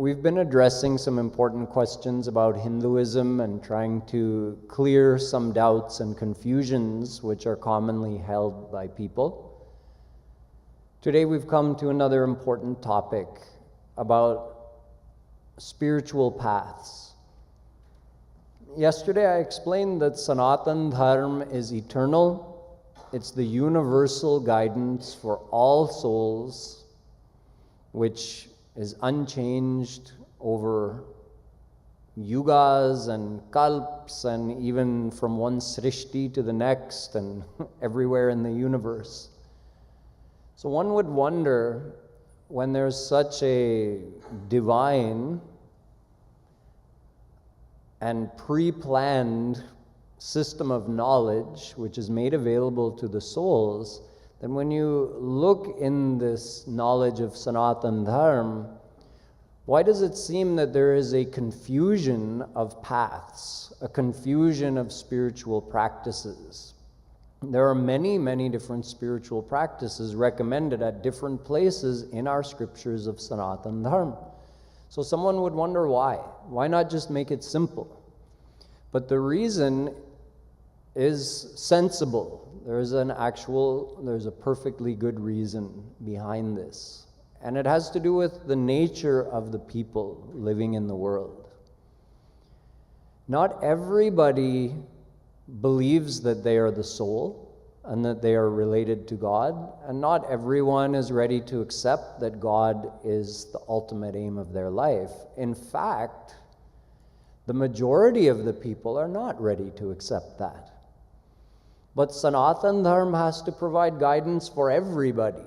We've been addressing some important questions about Hinduism and trying to clear some doubts and confusions which are commonly held by people. Today we've come to another important topic about spiritual paths. Yesterday I explained that Sanatan Dharma is eternal. It's the universal guidance for all souls, which is unchanged over yugas and kalps and even from one srishti to the next and everywhere in the universe. So one would wonder, when there's such a divine and pre-planned system of knowledge which is made available to the souls, then when you look in this knowledge of Sanatan Dharma, why does it seem that there is a confusion of paths, a confusion of spiritual practices? There are many, many different spiritual practices recommended at different places in our scriptures of Sanatan Dharma. So someone would wonder why. Why not just make it simple? But the reason is sensible. There's a perfectly good reason behind this. And it has to do with the nature of the people living in the world. Not everybody believes that they are the soul and that they are related to God, and not everyone is ready to accept that God is the ultimate aim of their life. In fact, the majority of the people are not ready to accept that. But Sanatan Dharma has to provide guidance for everybody,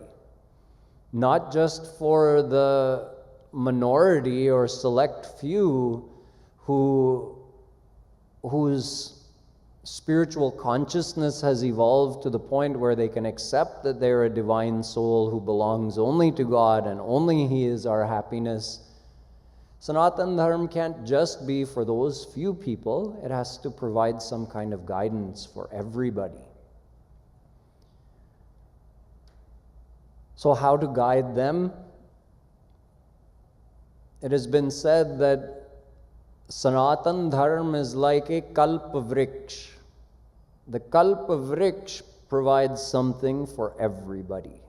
not just for the minority or select few whose spiritual consciousness has evolved to the point where they can accept that they're a divine soul who belongs only to God and only He is our happiness. Sanatan Dharma can't just be for those few people. It has to provide some kind of guidance for everybody. So how to guide them? It has been said that Sanatan Dharma is like a kalpa vriksh. The kalpa vriksh provides something for everybody.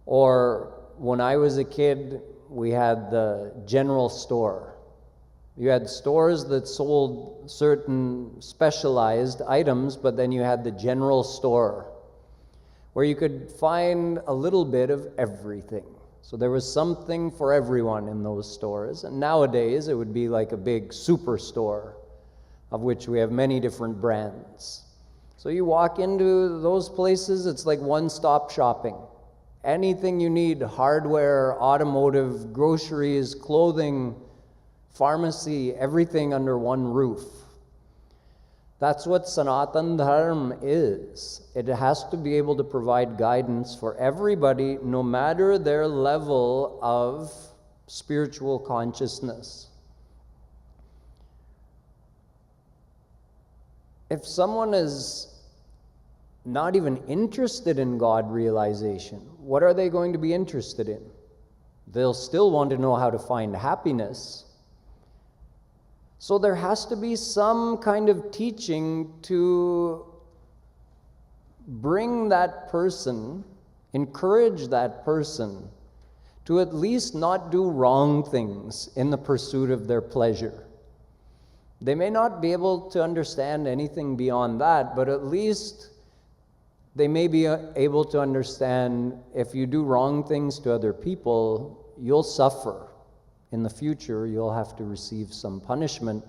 Or when I was a kid, we had the general store. You had stores that sold certain specialized items, but then you had the general store, where you could find a little bit of everything. So there was something for everyone in those stores. And nowadays, it would be like a big superstore, of which we have many different brands. So you walk into those places, it's like one-stop shopping. Anything you need, hardware, automotive, groceries, clothing, pharmacy, everything under one roof. That's what Sanatan Dharma is. It has to be able to provide guidance for everybody, no matter their level of spiritual consciousness. If someone is not even interested in God realization, what are they going to be interested in? They'll still want to know how to find happiness. So there has to be some kind of teaching to bring that person, encourage that person to at least not do wrong things in the pursuit of their pleasure. They may not be able to understand anything beyond that, but at least they may be able to understand if you do wrong things to other people, you'll suffer. In the future, you'll have to receive some punishment.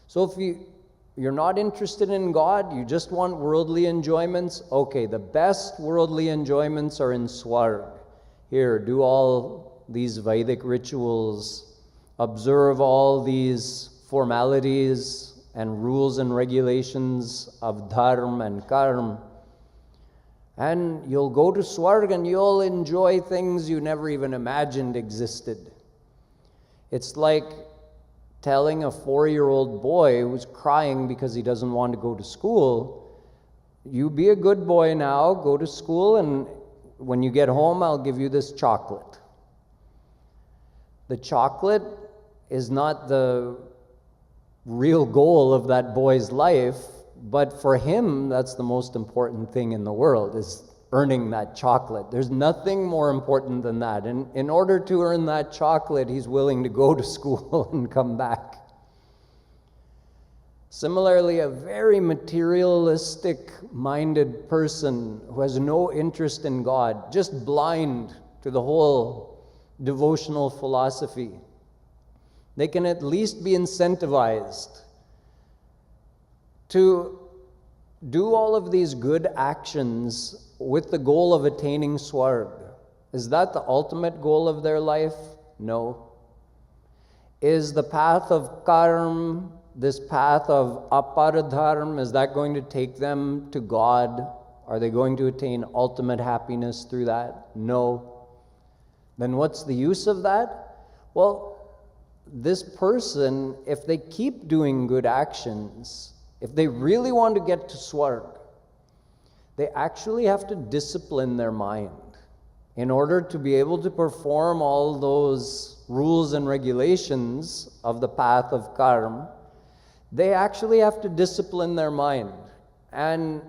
So if you're not interested in God, you just want worldly enjoyments, okay, the best worldly enjoyments are in Swarg. Here, do all these Vedic rituals, observe all these formalities and rules and regulations of dharma and karma, and you'll go to Swarg and you'll enjoy things you never even imagined existed. It's like telling a 4-year-old boy who's crying because he doesn't want to go to school, you be a good boy now, go to school, and when you get home, I'll give you this chocolate. the chocolate is not the real goal of that boy's life, but for him, that's the most important thing in the world, is earning that chocolate. There's nothing more important than that. And in order to earn that chocolate, he's willing to go to school and come back. Similarly, a very materialistic-minded person who has no interest in God, just blind to the whole devotional philosophy, they can at least be incentivized to do all of these good actions with the goal of attaining swarg. Is that the ultimate goal of their life? No. Is the path of karma, this path of aparadharma, is that going to take them to God? Are they going to attain ultimate happiness through that? No. Then what's the use of that? Well, this person, if they keep doing good actions, if they really want to get to swarg, they actually have to discipline their mind in order to be able to perform all those rules and regulations of the path of karma. They actually have to discipline their mind. And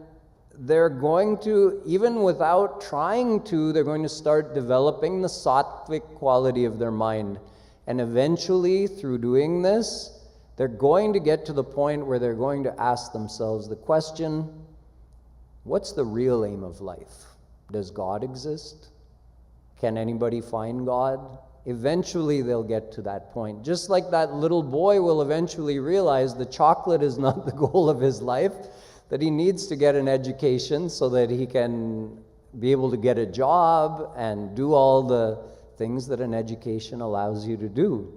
they're going to, even without trying to, they're going to start developing the sattvic quality of their mind. And eventually, through doing this, they're going to get to the point where they're going to ask themselves the question, what's the real aim of life? Does God exist? Can anybody find God? Eventually, they'll get to that point. Just like that little boy will eventually realize the chocolate is not the goal of his life, that he needs to get an education so that he can be able to get a job and do all the things that an education allows you to do.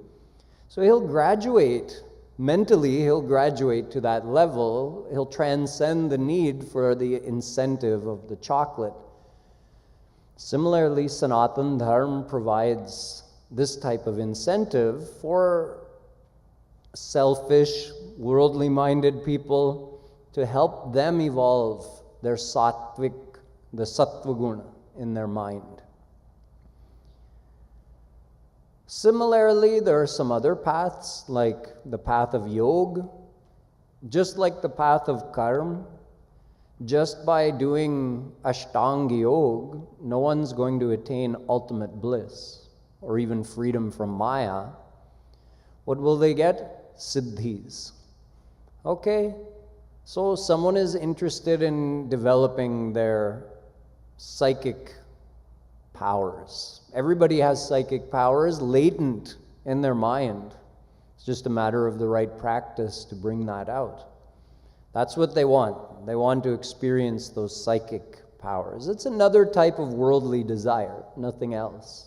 So he'll graduate. Mentally, he'll graduate to that level. He'll transcend the need for the incentive of the chocolate. Similarly, Sanatana Dharma provides this type of incentive for selfish, worldly-minded people to help them evolve their sattvic, the sattva guna in their mind. Similarly, there are some other paths, like the path of yoga, just like the path of karma. Just by doing Ashtanga Yoga, no one's going to attain ultimate bliss or even freedom from Maya. What will they get? Siddhis. Okay, so someone is interested in developing their psychic powers. Everybody has psychic powers latent in their mind. It's just a matter of the right practice to bring that out. That's what they want. They want to experience those psychic powers. It's another type of worldly desire, nothing else.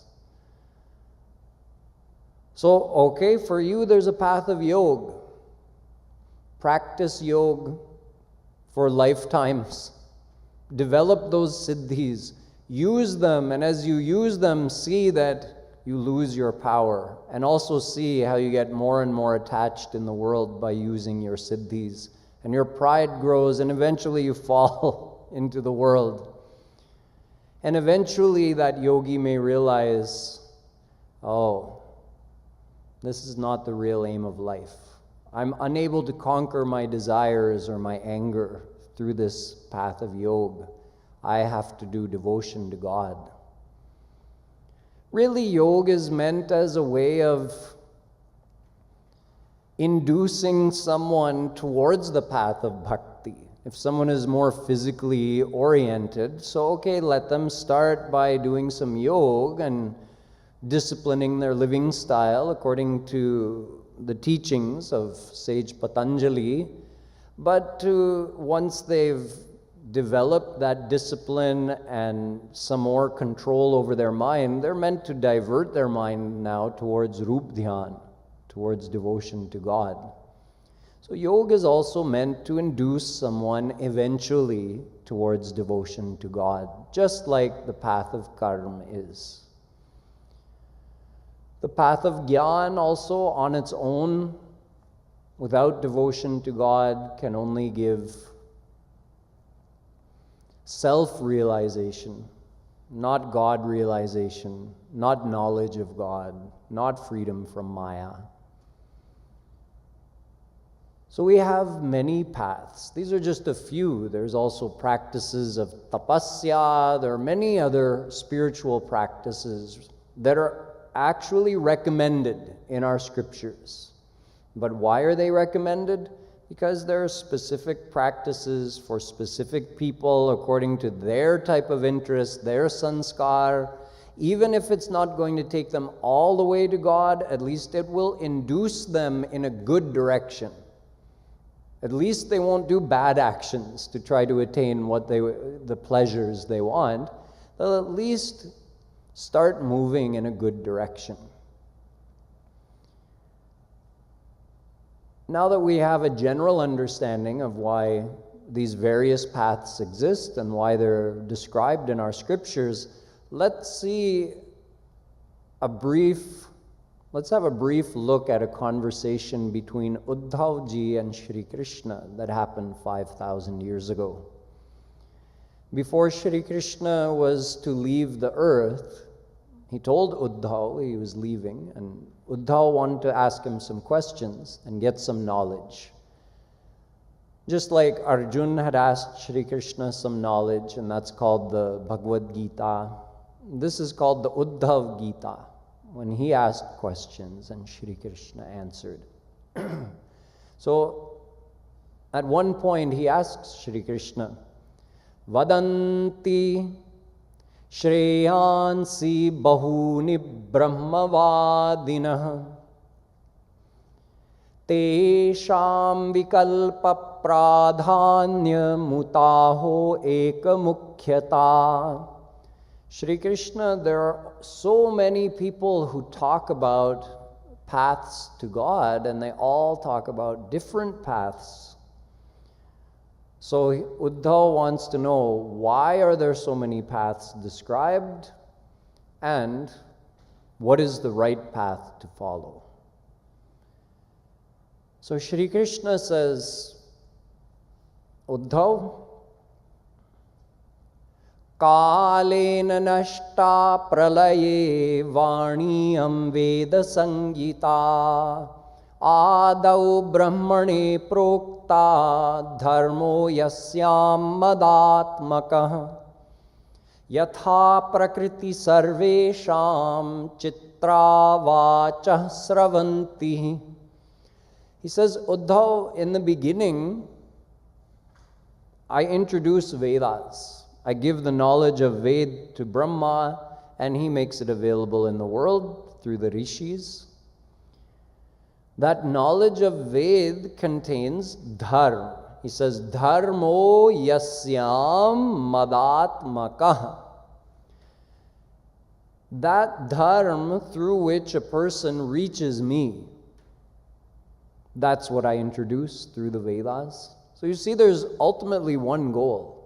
So, okay, for you, there's a path of yoga. Practice yoga for lifetimes. Develop those siddhis. Use them, and as you use them, see that you lose your power. And also see how you get more and more attached in the world by using your siddhis. And your pride grows, and eventually you fall into the world. And eventually that yogi may realize, oh, this is not the real aim of life. I'm unable to conquer my desires or my anger through this path of yoga. I have to do devotion to God. Really, yoga is meant as a way of inducing someone towards the path of bhakti. If someone is more physically oriented, so okay, let them start by doing some yoga and disciplining their living style according to the teachings of sage Patanjali. But once they've developed that discipline and some more control over their mind, they're meant to divert their mind now towards Rup Dhyan, towards devotion to God. So yoga is also meant to induce someone eventually towards devotion to God, just like the path of karma is. The path of jnana also on its own, without devotion to God, can only give self-realization. not God realization, not knowledge of God, not freedom from Maya. So we have many paths. These are just a few. There's also practices of tapasya. There are many other spiritual practices that are actually recommended in our scriptures. But why are they recommended? Because there are specific practices for specific people according to their type of interest, their sanskar. Even if it's not going to take them all the way to God, at least it will induce them in a good direction. At least they won't do bad actions to try to attain the pleasures they want. They'll at least start moving in a good direction. Now that we have a general understanding of why these various paths exist and why they're described in our scriptures, let's have a brief look at a conversation between Uddhav ji and Shri Krishna that happened 5,000 years ago. Before Shri Krishna was to leave the earth, he told Uddhav he was leaving, and Uddhav wanted to ask him some questions and get some knowledge. Just like Arjuna had asked Shri Krishna some knowledge, and that's called the Bhagavad Gita. This is called the Uddhav Gita, when he asked questions and Shri Krishna answered. So, at one point he asks Shri Krishna, Vadanti Shreyansi Bahuni Brahmavadinah Tesham Vikalpa Pradhanya Mutaho Ekamukhyata. Shri Krishna, there are so many people who talk about paths to God, and they all talk about different paths. So Uddhav wants to know, why are there so many paths described, and what is the right path to follow? So Shri Krishna says, Uddhav, Kalena nashta pralaye vaniyam veda sangita adau brahmane prokta dharmo yasyam madatmakah yatha prakriti sarvesham chitra vachah sravanti. He says, Uddhav, in the beginning, I introduce Vedas. I give the knowledge of Ved to Brahma, and he makes it available in the world through the rishis. That knowledge of Ved contains dharma. He says, Dharmo yasyam madatmakah. That dharma through which a person reaches me. That's what I introduce through the Vedas. So you see, there's ultimately one goal.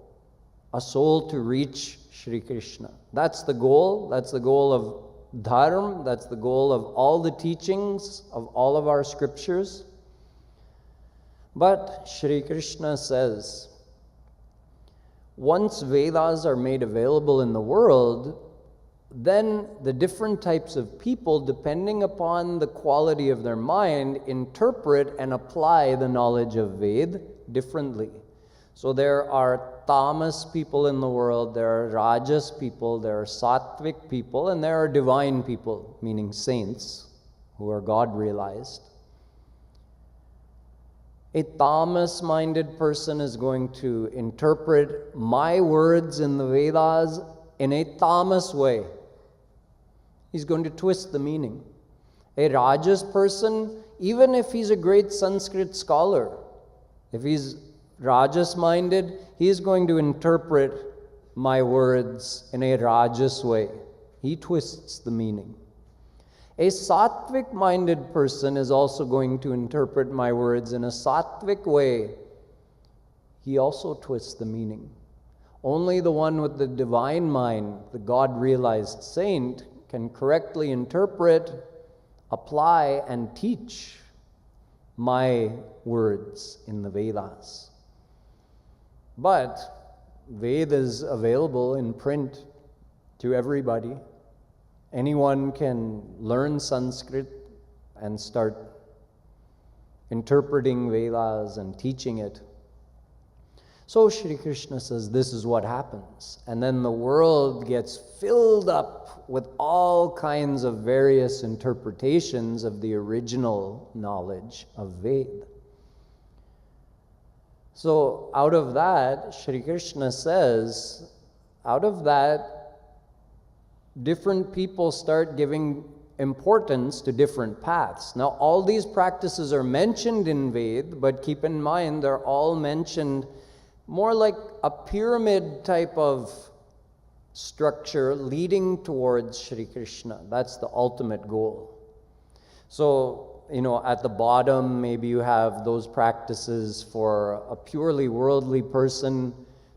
A soul to reach Shri Krishna. That's the goal. That's the goal of Dharma. That's the goal of all the teachings of all of our scriptures. But Shri Krishna says, once Vedas are made available in the world, then the different types of people, depending upon the quality of their mind, interpret and apply the knowledge of Ved differently. So there are tamas people in the world, there are rajas people, there are sattvic people, and there are divine people, meaning saints, who are God-realized. A tamas-minded person is going to interpret my words in the Vedas in a tamas way. He's going to twist the meaning. A rajas person, even if he's a great Sanskrit scholar, if he's Rajas-minded, he is going to interpret my words in a Rajas way. He twists the meaning. A Sattvic-minded person is also going to interpret my words in a Sattvic way. He also twists the meaning. Only the one with the divine mind, the God-realized saint, can correctly interpret, apply, and teach my words in the Vedas. But Ved is available in print to everybody. Anyone can learn Sanskrit and start interpreting Vedas and teaching it. So Shri Krishna says this is what happens. And then the world gets filled up with all kinds of various interpretations of the original knowledge of Ved. So out of that, Shri Krishna says, out of that, different people start giving importance to different paths. Now, all these practices are mentioned in Ved, but keep in mind they're all mentioned more like a pyramid type of structure leading towards Shri Krishna. That's the ultimate goal. So, at the bottom, maybe you have those practices for a purely worldly person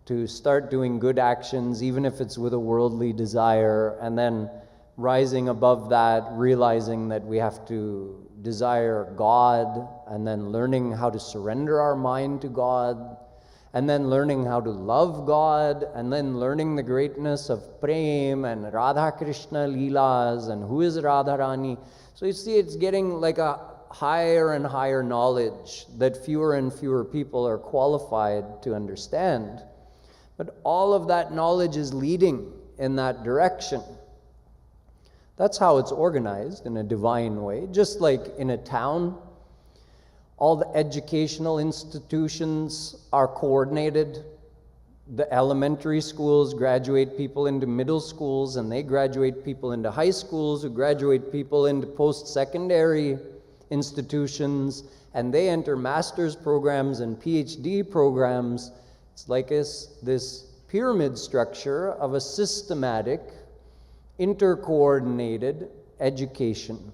to start doing good actions, even if it's with a worldly desire, and then rising above that, realizing that we have to desire God, and then learning how to surrender our mind to God, and then learning how to love God, and then learning the greatness of Prem and Radha Krishna Leelas and who is Radharani. So you see, it's getting like a higher and higher knowledge that fewer and fewer people are qualified to understand. But all of that knowledge is leading in that direction. That's how it's organized in a divine way. Just like in a town, all the educational institutions are coordinated. The elementary schools graduate people into middle schools, and they graduate people into high schools, who graduate people into post-secondary institutions, and they enter master's programs and PhD programs. It's like this pyramid structure of a systematic, intercoordinated education.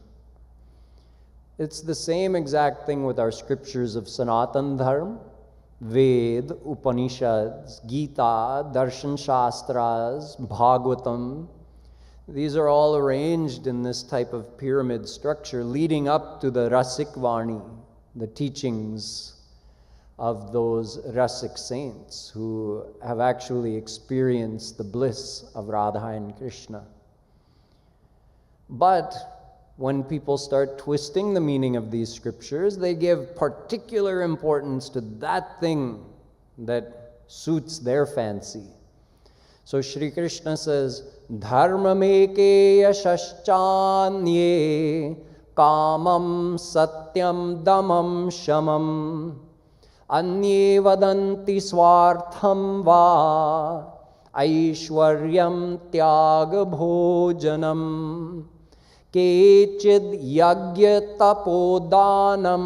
It's the same exact thing with our scriptures of Sanatan Dharma, Ved, Upanishads, Gita, Darshan Shastras, Bhagavatam. These are all arranged in this type of pyramid structure, leading up to the Rasik Vani, the teachings of those Rasik saints who have actually experienced the bliss of Radha and Krishna. But when people start twisting the meaning of these scriptures, they give particular importance to that thing that suits their fancy. So Shri Krishna says, Dharmameke yashaschanye kamam satyam damam shamam anye vadanti swartham va aishwaryam tyaga bhojanam Kechid yagya tapodanam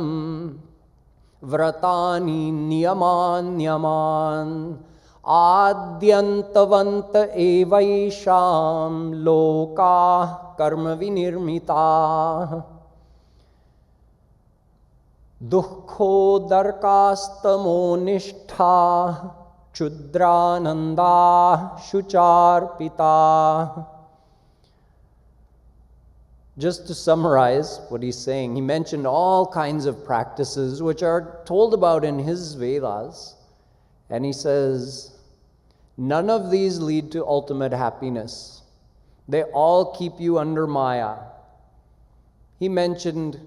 vratani niyaman adyantavanta evaisham loka karma vinirmita dukkho darkastamo nishtha chudrananda shucharpita. Just to summarize what he's saying, he mentioned all kinds of practices which are told about in his Vedas. And he says, none of these lead to ultimate happiness. They all keep you under Maya. He mentioned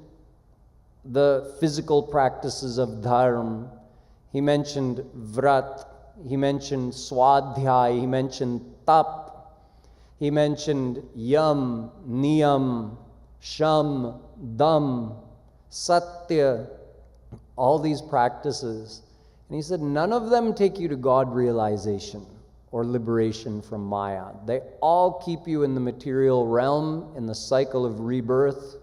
the physical practices of dharma. He mentioned vrat. He mentioned swadhyay. He mentioned tap. He mentioned yam, niyam, sham, dam, satya, all these practices. And he said, none of them take you to God realization or liberation from Maya. They all keep you in the material realm, in the cycle of rebirth.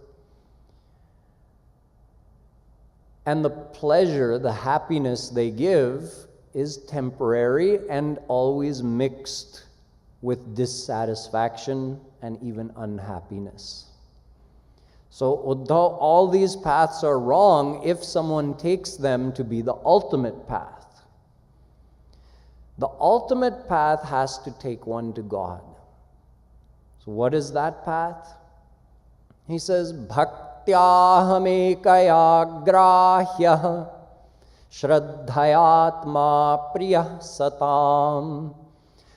And the pleasure, the happiness they give is temporary and always mixed with dissatisfaction and even unhappiness. So although all these paths are wrong, if someone takes them to be the ultimate path, the ultimate path has to take one to God. So what is that path? He says, Bhaktyaham grahya shraddhayatma priya satam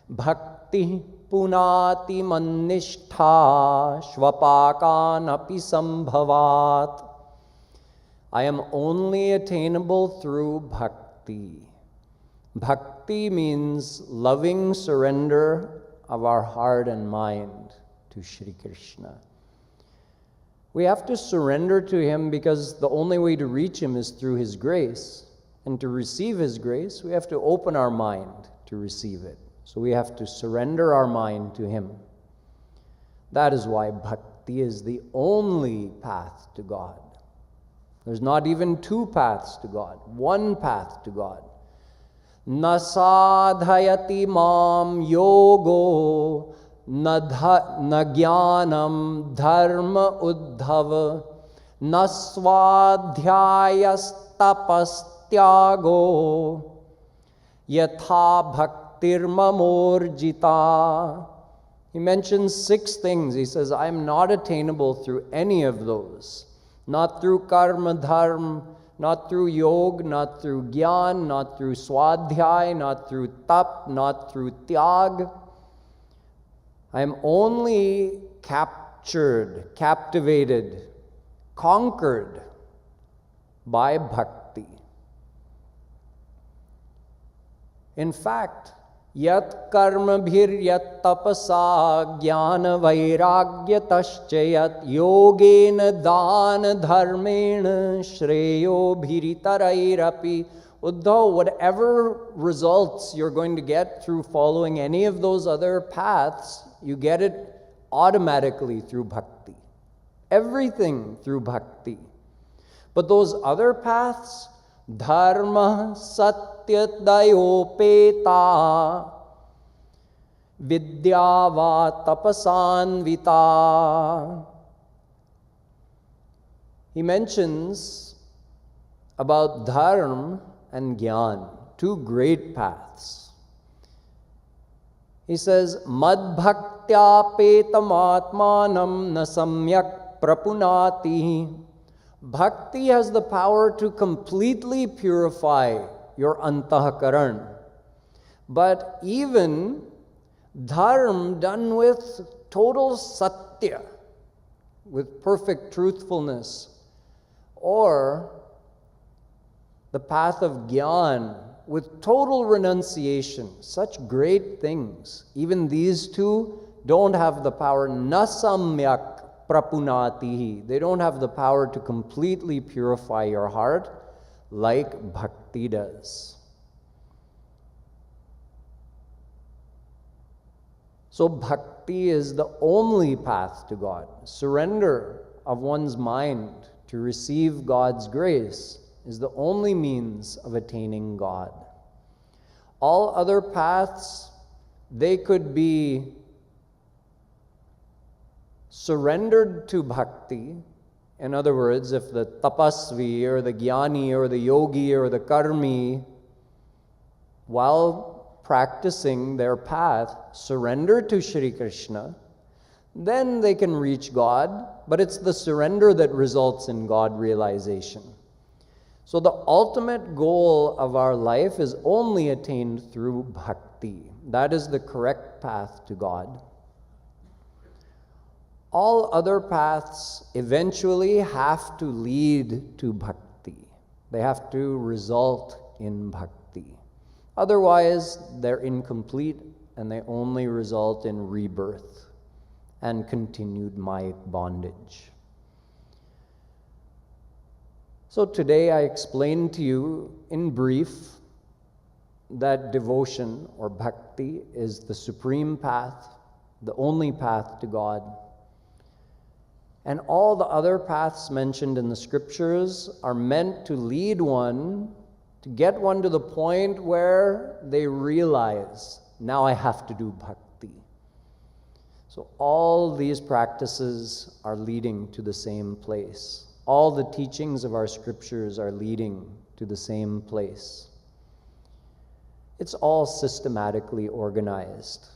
Bhakti punati mannishtha shvapakan api sambhavat. I am only attainable through bhakti. Bhakti means loving surrender of our heart and mind to Shri Krishna. We have to surrender to Him because the only way to reach Him is through His grace. And to receive His grace, we have to open our mind to receive it. So we have to surrender our mind to Him. That is why bhakti is the only path to God. There's not even two paths to God, one path to God. Na sadhayati mam yogo na jnanam dharma uddhava na swadhyayastapastyago yatha bhaktir mamorjita. He mentions 6 things. He says, I am not attainable through any of those. Not through karma dharma, not through yoga, not through gyan, not through swadhyay, not through tap, not through tyag. I am only captured, captivated, conquered by bhakti. In fact, yat karma bhir yat tapasa jnana vairagya taschayat yogena dana dharmena shreyo bhiritarairapi. Uddhav, whatever results you're going to get through following any of those other paths, you get it automatically through bhakti. Everything through bhakti. But those other paths, dharma satya dayopeta vidya va tapasanvita. He mentions about dharma and gyan, 2 great paths. He says, madbhaktya petamatmanam na samyak prapunati. Bhakti has the power to completely purify your antahakaran. But even dharma done with total satya, with perfect truthfulness, or the path of gyan with total renunciation, such great things, even these 2 don't have the power, nasamyak prapunatihi. They don't have the power to completely purify your heart like bhakti does. So bhakti is the only path to God. Surrender of one's mind to receive God's grace is the only means of attaining God. All other paths, they could be surrendered to bhakti. In other words, if the tapasvi or the jnani or the yogi or the karmi, while practicing their path, surrender to Shri Krishna, then they can reach God, but it's the surrender that results in God realization. So the ultimate goal of our life is only attained through bhakti. That is the correct path to God. All other paths eventually have to lead to bhakti. They have to result in bhakti. Otherwise, they're incomplete and they only result in rebirth and continued Maya bondage. So today I explained to you in brief that devotion or bhakti is the supreme path, the only path to God. And all the other paths mentioned in the scriptures are meant to lead one, to get one to the point where they realize, now I have to do bhakti. So all these practices are leading to the same place. All the teachings of our scriptures are leading to the same place. It's all systematically organized.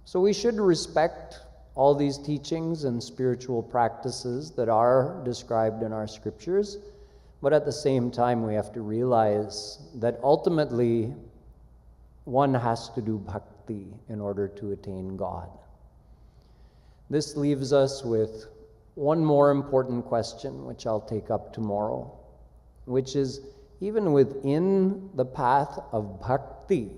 So we should respect all these teachings and spiritual practices that are described in our scriptures, but at the same time we have to realize that ultimately one has to do bhakti in order to attain God. This leaves us with one more important question, which I'll take up tomorrow, which is, even within the path of bhakti,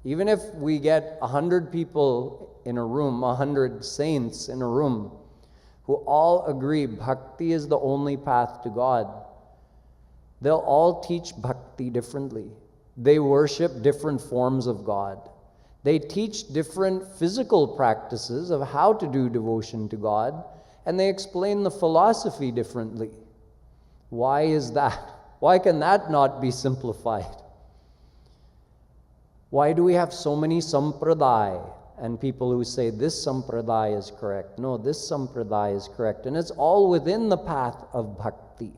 even if we get 100 people in a room, 100 saints in a room, who all agree bhakti is the only path to God, they'll all teach bhakti differently. They worship different forms of God. They teach different physical practices of how to do devotion to God, and they explain the philosophy differently. Why is that? Why can that not be simplified? Why do we have so many sampradaya and people who say this sampradaya is correct? No, this sampradaya is correct. And it's all within the path of bhakti.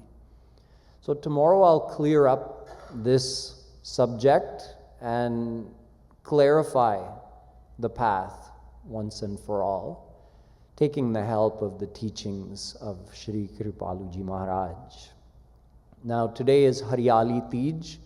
So tomorrow I'll clear up this subject and clarify the path once and for all, taking the help of the teachings of Shri Kripaluji Maharaj. Now today is Hariyali Tej,